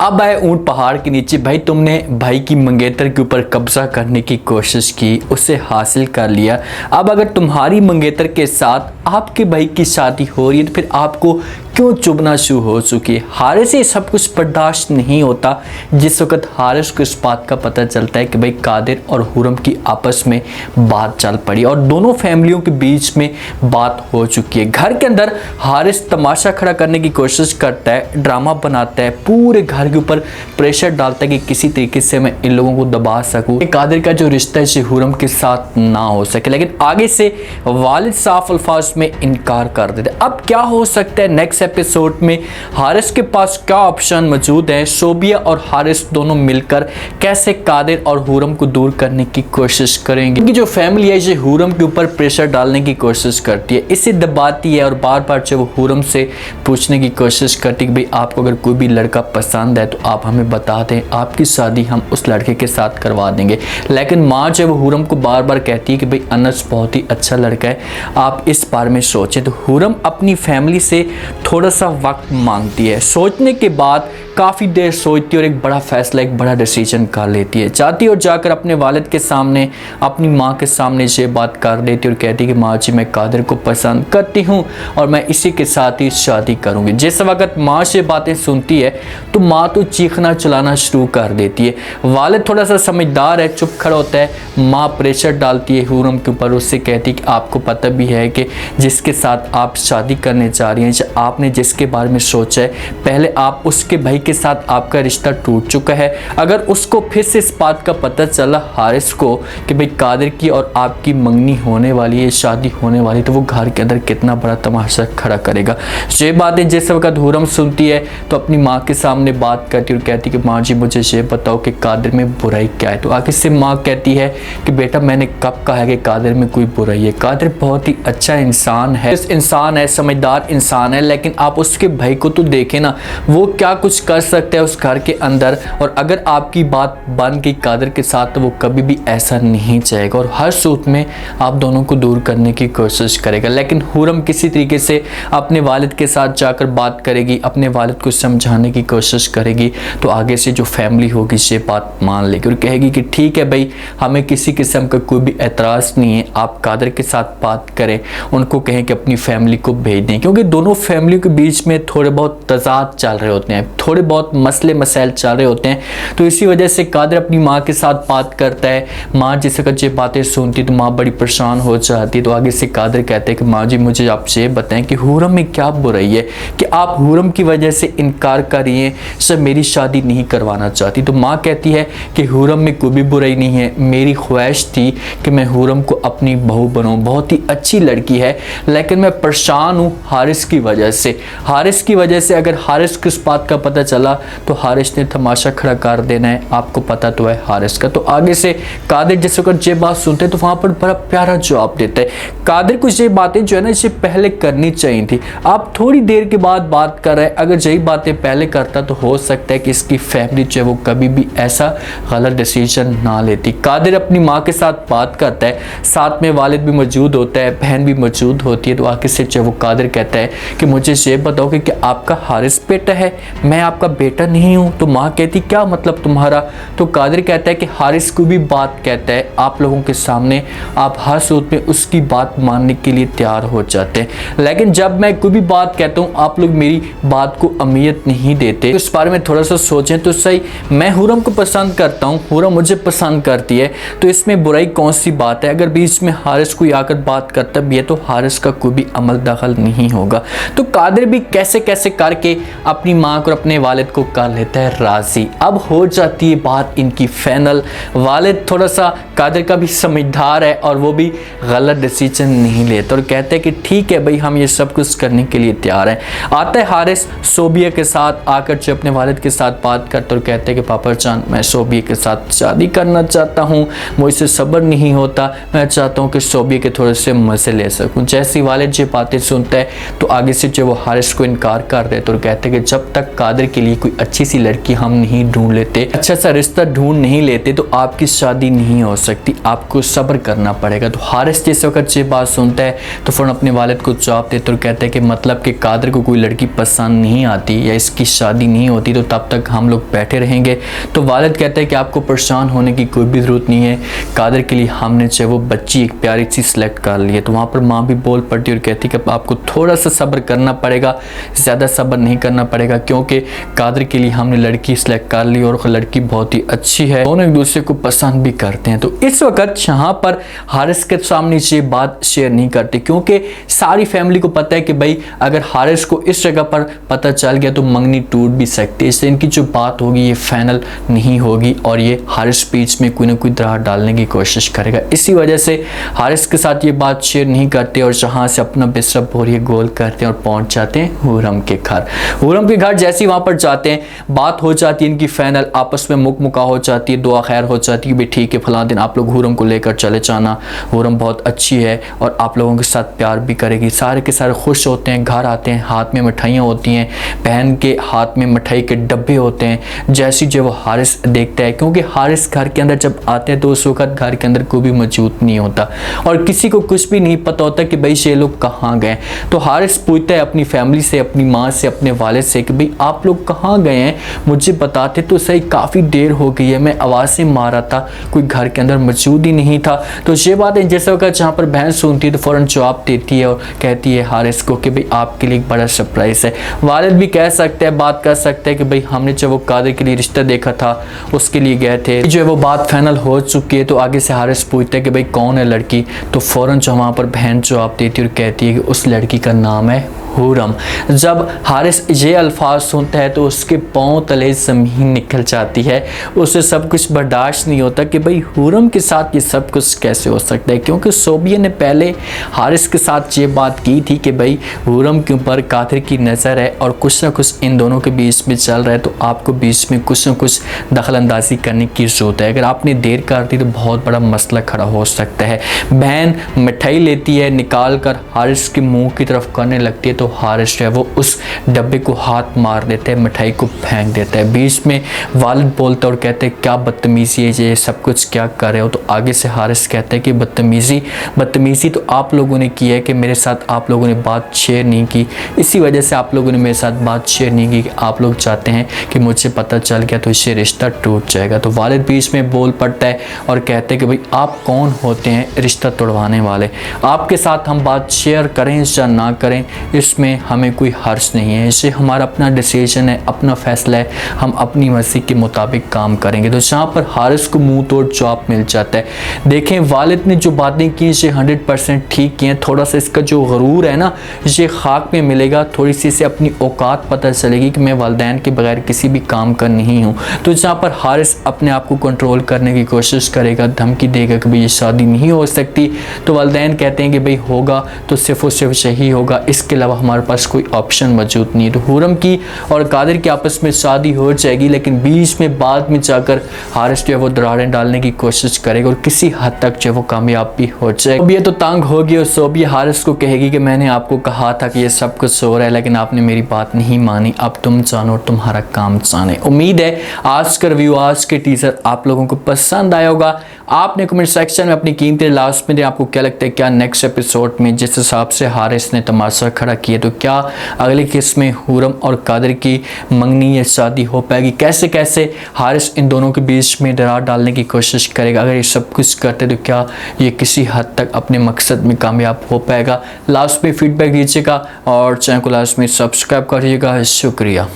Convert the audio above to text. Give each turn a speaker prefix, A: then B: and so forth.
A: अब आए ऊंट पहाड़ के नीचे। भाई तुमने भाई की मंगेतर के ऊपर कब्जा करने की कोशिश की, उसे हासिल कर लिया। अब अगर तुम्हारी मंगेतर के साथ आपके भाई की शादी हो रही है तो फिर आपको क्यों चुभना शुरू हो चुकी है। हारिस से सब कुछ बर्दाश्त नहीं होता। जिस वक्त हारिस को इस बात का पता चलता है कि भाई कादिर और हुरम की आपस में बात चल पड़ी और दोनों फैमिलियों के बीच में बात हो चुकी है। घर के अंदर हारिस तमाशा खड़ा करने की कोशिश करता है, ड्रामा बनाता है, पूरे घर के ऊपर प्रेशर डालता है कि किसी तरीके से मैं इन लोगों को दबा सकूं, कादिर का जो रिश्ता है हुरम के साथ ना हो सके। लेकिन आगे से वालिद साफ अल्फाज में इनकार कर देते। अब क्या हो सकता है नेक्स्ट एपिसोड में, हारिस के पास क्या ऑप्शन मौजूद है, शोबिया और हारिस दोनों मिलकर कैसे कादिर और हुरम को दूर करने की कोशिश करेंगे। क्योंकि जो फैमिली है ये हुरम के ऊपर प्रेशर डालने की कोशिश करती है, इसे दबाती है और बार बार जो वो हुरम से पूछने की कोशिश करती है कि भाई आपको अगर कोई भी लड़का पसंद है तो आप हमें बता दें, आपकी शादी हम उस लड़के के साथ करवा देंगे। लेकिन माँ जो वो हुरम को बार बार कहती है कि भाई अनस बहुत ही अच्छा लड़का है, आप इस बारे में सोचें। तो हुरम अपनी फैमिली से थोड़ा सा वक्त मांगती है। सोचने के बाद काफ़ी देर सोचती है और एक बड़ा फैसला, एक बड़ा डिसीजन कर लेती है। जाती और जाकर अपने वालिद के सामने, अपनी माँ के सामने ये बात कर देती है और कहती है कि माँ जी मैं कादिर को पसंद करती हूँ और मैं इसी के साथ ही शादी करूँगी। जिस वक्त माँ से बातें सुनती है तो माँ तो चीखना चलाना शुरू कर देती है। वालिद थोड़ा सा समझदार है, चुप खड़ा होता है। माँ प्रेशर डालती है हुरम के ऊपर, उससे कहती है कि आपको पता भी है कि जिसके साथ आप शादी करने जा रही हैं, आपने जिसके बारे में सोचा है, पहले आप उसके भाई के साथ आपका रिश्ता टूट चुका है। अगर उसको फिर से इस बात का पता चला हारिस को कि भाई कादिर की और आपकी मंगनी होने वाली है, शादी होने वाली, तो वो घर के अंदर कितना बड़ा तमाशा खड़ा करेगा। ये बातें जिस वक्त हुरम सुनती है तो अपनी माँ के सामने बात करती और कहती कि माँ जी मुझे ये बताओ कि कादिर में बुराई क्या है। तो आगे से माँ कहती है कि बेटा मैंने कब कहा है कि कादिर में कोई बुराई है, कादिर बहुत ही अच्छा इंसान है, इंसान है, समझदार इंसान है। लेकिन आप उसके भाई को तो देखें ना, वो क्या कुछ कर सकते हैं उस घर के अंदर। और अगर आपकी बात बन गई कादिर के साथ तो वो कभी भी ऐसा नहीं चाहेगा और हर सूरत में आप दोनों को दूर करने की कोशिश करेगा। लेकिन हुरम किसी तरीके से अपने वालिद के साथ जाकर बात करेगी, अपने वालिद को समझाने की कोशिश करेगी। तो आगे से जो फैमिली होगी ये बात मान लेगी और कहेगी कि ठीक है भाई, हमें किसी किस्म का कोई भी एतराज़ नहीं है, आप कादिर के साथ बात करें, उनको कहें कि अपनी फैमिली को भेज दें। क्योंकि दोनों फैमिलियों के बीच में थोड़े बहुत तजाद चल रहे होते हैं, थोड़े बहुत मसले मसाइल चल रहे होते हैं। तो इसी वजह से कादिर अपनी माँ के साथ बात करता है। माँ जिस वक्त ये बातें सुनती तो माँ बड़ी परेशान हो जाती। तो आगे से कादिर कहते हैं कि माँ जी मुझे आप ये बताएं कि हुरम में क्या बुराई है कि आप हुरम की वजह से इनकार कर रही हैं, सर मेरी शादी नहीं करवाना चाहती। तो माँ कहती है कि हुरम में कोई भी बुराई नहीं है, मेरी ख्वाहिश थी कि मैं हुरम को अपनी बहू बनाऊँ, बहुत ही अच्छी लड़की है, लेकिन मैं परेशान हूँ हारिस की वजह से। हारिस की वजह से अगर हारिस को इस बात का पता चला तो हारिस ने तमाशा खड़ा कर देना है, आपको पता तो है हारिस का। तो आगे से कादिर जिस वक्त ये बात सुनते हैं तो वहाँ पर बड़ा प्यारा जवाब देता है। कादिर को ये बातें जो है ना इसे पहले करनी चाहिए थी, आप थोड़ी देर के बाद बात कर रहे हैं। अगर यही बातें पहले करता तो हो सकता है कि इसकी फैमिली जो है वो कभी भी ऐसा गलत डिसीजन ना लेती। कादिर अपनी माँ के साथ बात करता है, साथ में वालिद भी मौजूद होता है, बहन भी मौजूद होती है। तो आगे से जो वो कादिर कहता है कि मुझे ये बताओ कि क्या आपका हारिस बेटा है, मैं आपका बेटा नहीं हूँ। तो माँ कहती क्या मतलब तुम्हारा। तो कादिर कहता है कि हारिस को भी बात कहता है, आप लोगों के सामने आप हर सूरत में उसकी बात मानने के लिए तैयार हो जाते हैं, लेकिन जब मैं कोई भी बात कहता हूँ आप लोग मेरी बात को अहमियत नहीं देते। तो इस बारे में थोड़ा सा सोचें तो सही, मैं हुरम को पसंद करता हूँ, हुरम मुझे पसंद करती है, तो इसमें बुराई कौन सी बात है। अगर बीच में हारिस कोई आकर बात करता भी है तो हारिस का कोई भी अमल दखल नहीं होगा। तो कादिर भी कैसे कैसे करके अपनी माँ को अपने वालिद को कर लेता है राजी। अब हो जाती है बात इनकी फाइनल। वालिद थोड़ा सा कादिर का भी समझदार है और वो भी गलत डिसीजन नहीं लेता और कहते हैं कि ठीक है भाई हम ये सब कुछ करने के लिए तैयार हैं। आता है हारिस शोबिया के साथ, आकर जो अपने वालिद के साथ बात करते और कहते हैं कि पापा जान मैं शोबिया के साथ शादी करना चाहता हूँ, मुझसे सब्र नहीं होता, मैं चाहता हूँ कि शोबिया के थोड़े से मज़े ले सकूँ। जैसे ही वालिद ये बातें सुनता है तो आगे से जो वो हारिस को इनकार कर देते और कहते हैं कि जब तक कादिर की के लिए कोई अच्छी सी लड़की हम नहीं ढूंढ लेते, अच्छा सा रिश्ता ढूंढ नहीं लेते तो आपकी शादी नहीं हो सकती, आपको सब्र करना पड़ेगा। तो हारिस जिस वक्त ये बात सुनता है तो फ़ौरन अपने वालिद को जवाब देते और कहते हैं कि मतलब कि कादर को कोई लड़की पसंद नहीं आती या इसकी शादी नहीं होती तो तब तक हम लोग बैठे रहेंगे। तो वालिद कहते हैं कि आपको परेशान होने की कोई भी ज़रूरत नहीं है, कादर के लिए हमने चाहे वो बच्ची एक प्यारी सी सिलेक्ट कर ली है। तो वहाँ पर माँ भी बोल पड़ती और कहती कि आपको थोड़ा सा सब्र करना पड़ेगा, ज़्यादा सब्र नहीं करना पड़ेगा, क्योंकि कादर के लिए हमने लड़की सिलेक्ट कर ली और लड़की बहुत ही अच्छी है, दोनों एक दूसरे को पसंद भी करते हैं। तो इस वक्त यहाँ पर हारिस के सामने ये बात शेयर नहीं करते, क्योंकि सारी फैमिली को पता है कि भाई अगर हारिस को इस जगह पर पता चल गया तो मंगनी टूट भी सकती है, इसलिए इनकी जो बात होगी ये फाइनल नहीं होगी और ये हारिस बीच में कोई ना कोई दरार डालने की कोशिश करेगा। इसी वजह से हारिस के साथ ये बात शेयर नहीं करते और जहाँ से अपना बिस्तर बोरिए गोल करते हैं और पहुंच जाते हैं हुरम के घर। हुरम के घर जैसे ही वहाँ पर जाते हैं बात हो जाती है इनकी फाइनल, आपस में मुका हो जाती है, दुआ खैर हो जाती है, भी ठीक है फलां दिन आप लोग हुरम को लेकर चले जाना, हुरम बहुत अच्छी है और आप लोगों के साथ प्यार भी करेगी। सारे के सारे खुश होते हैं, घर आते हैं, हाथ में मिठाइयाँ होती हैं, बहन के हाथ में मिठाई के डब्बे होते हैं। जैसी जो वो हारिस देखता है, क्योंकि हारिस घर के अंदर जब आते हैं तो उस वक्त घर के अंदर कोई भी मौजूद नहीं होता और किसी को कुछ भी नहीं पता होता कि भाई ये लोग कहाँ गए। तो हारिस पूछता है अपनी फैमिली से, अपनी माँ से, अपने वालिद से कि भाई आप लोग कहाँ गए हैं, मुझे बताते तो सही, काफ़ी देर हो गई है, मैं आवाज़ें मारा था, कोई घर के अंदर मौजूद ही नहीं था। तो ये बात है जैसे वक्त जहाँ पर बहन सुनती है तो फ़ौरन जवाब देती है और कहती है हारिस को कि भाई आपके लिए एक बड़ा सरप्राइज़ है। वालिद भी कह सकते हैं, बात कर सकते हैं कि भाई हमने जब वो कादर के लिए रिश्ता देखा था उसके लिए गए थे, जो है वो बात फाइनल हो चुकी है। तो आगे से हारिस पूछता है कि भाई कौन है लड़की, तो फ़ौरन जो वहाँ पर बहन जवाब देती है और कहती है कि उस लड़की का नाम है हुरम। जब हारिस ये अल्फाज सुनता है तो उसके पाँव तले ज़मीन निकल जाती है, उसे सब कुछ बर्दाश्त नहीं होता कि भाई हुरम के साथ ये सब कुछ कैसे हो सकता है, क्योंकि सोबिया ने पहले हारिस के साथ ये बात की थी कि भाई हुरम के ऊपर कादिर की नज़र है और कुछ ना कुछ इन दोनों के बीच में चल रहा है, तो आपको बीच में कुछ ना कुछ दखल अंदाजी करने की ज़रूरत है। अगर आपने देर कर दी तो बहुत बड़ा मसला खड़ा हो सकता है। बहन मिठाई लेती है, निकाल कर हारिस के मुँह की तरफ करने लगती है तो हारिस जो है वो उस डब्बे को हाथ मार देता है, मिठाई को फेंक देता है। बीच में वालिद बोलता है और कहते हैं क्या बदतमीज़ी है, ये सब कुछ क्या कर रहे हो। तो आगे से हारिस कहते हैं कि बदतमीज़ी तो आप लोगों ने की है कि मेरे साथ आप लोगों ने बात शेयर नहीं की, इसी वजह से आप लोगों ने मेरे साथ बात शेयर नहीं की कि आप लोग चाहते हैं कि मुझे पता चल गया तो इससे रिश्ता टूट जाएगा। तो वालिद बीच में बोल पड़ता है और कहते हैं कि भाई आप कौन होते हैं रिश्ता तोड़वाने वाले, आपके साथ हम बात शेयर करें या ना करें इसमें हमें कोई हर्ज नहीं है, इसे हमारा अपना डिसीजन है, अपना फैसला है, हम अपनी मर्जी के मुताबिक काम करेंगे। तो जहाँ पर हारिस को मुंह तोड़ जवाब मिल जाता है। देखें वालिद ने जो बातें की ये 100% ठीक की हैं, थोड़ा सा इसका जो गरूर है ना ये खाक में मिलेगा, थोड़ी सी इसे अपनी औकात पता चलेगी कि मैं वालिदैन के बगैर किसी भी काम का नहीं हूँ। तो जहाँ पर हारिस अपने आप को कंट्रोल करने की कोशिश करेगा, धमकी देगा कि भाई ये शादी नहीं हो सकती, तो वालिदैन कहते हैं कि भाई होगा तो सिर्फ और सिर्फ यही होगा, इसके अलावा हमारे पास कोई ऑप्शन मौजूद नहीं है। तो हुरम की और कादिर की आपस में शादी हो जाएगी, लेकिन बीच में बाद में जाकर हारिस जो है वो दरारें डालने की कोशिश करेगा और किसी हद तक जो है वो कामयाब भी हो जाएगा। अब ये तो तंग होगी और सोबिया हारिस को कहेगी कि मैंने आपको कहा था कि ये सब कुछ हो रहा है लेकिन आपने मेरी बात नहीं मानी, अब तुम जानो और तुम्हारा काम जाने। उम्मीद है आज का रिव्यू, आज के टीजर आप लोगों को पसंद आया होगा। आपने कमेंट सेक्शन में अपनी कीमती लास्ट में दें, आपको क्या लगता है क्या नेक्स्ट एपिसोड में जिस हिसाब से हारिस ने तमाशा खड़ा किया तो क्या अगली किस्त में हुरम और कादिर की मंगनी या शादी हो पाएगी, कैसे कैसे हारिस इन दोनों के बीच में दरार डालने की कोशिश करेगा, अगर ये सब कुछ करते तो क्या ये किसी हद तक अपने मकसद में कामयाब हो पाएगा। लास्ट में फीडबैक दीजिएगा और चैनल को लास्ट में सब्सक्राइब करिएगा। शुक्रिया।